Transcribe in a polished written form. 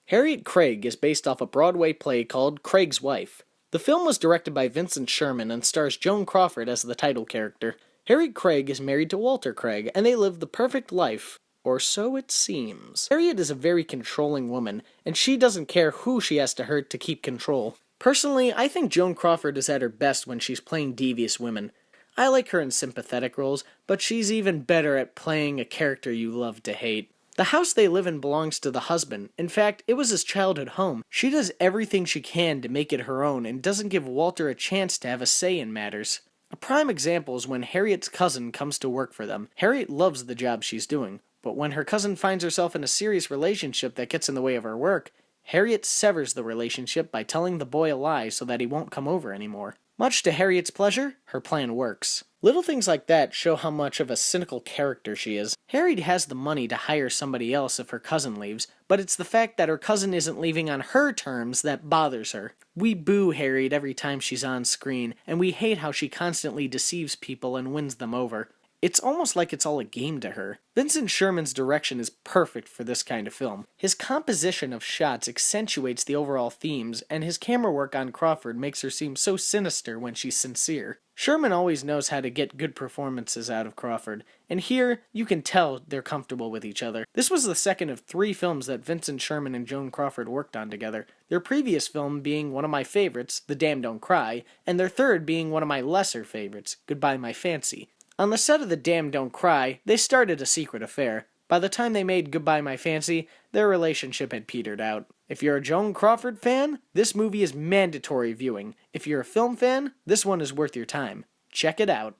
Harriet Craig is based off a Broadway play called Craig's Wife. The film was directed by Vincent Sherman and stars Joan Crawford as the title character. Harriet Craig is married to Walter Craig, and they live the perfect life, or so it seems. Harriet is a very controlling woman, and she doesn't care who she has to hurt to keep control. Personally, I think Joan Crawford is at her best when she's playing devious women. I like her in sympathetic roles, but she's even better at playing a character you love to hate. The house they live in belongs to the husband. In fact, it was his childhood home. She does everything she can to make it her own and doesn't give Walter a chance to have a say in matters. A prime example is when Harriet's cousin comes to work for them. Harriet loves the job she's doing, but when her cousin finds herself in a serious relationship that gets in the way of her work, Harriet severs the relationship by telling the boy a lie so that he won't come over anymore. Much to Harriet's pleasure, her plan works. Little things like that show how much of a cynical character she is. Harriet has the money to hire somebody else if her cousin leaves, but it's the fact that her cousin isn't leaving on her terms that bothers her. We boo Harriet every time she's on screen, and we hate how she constantly deceives people and wins them over. It's almost like it's all a game to her. Vincent Sherman's direction is perfect for this kind of film. His composition of shots accentuates the overall themes, and his camera work on Crawford makes her seem so sinister when she's sincere. Sherman always knows how to get good performances out of Crawford, and here you can tell they're comfortable with each other. This was the second of 3 films that Vincent Sherman and Joan Crawford worked on together, their previous film being one of my favorites, The Damned Don't Cry, and their third being one of my lesser favorites, Goodbye My Fancy. On the set of The Damned Don't Cry, they started a secret affair. By the time they made Goodbye My Fancy, their relationship had petered out. If you're a Joan Crawford fan, this movie is mandatory viewing. If you're a film fan, this one is worth your time. Check it out.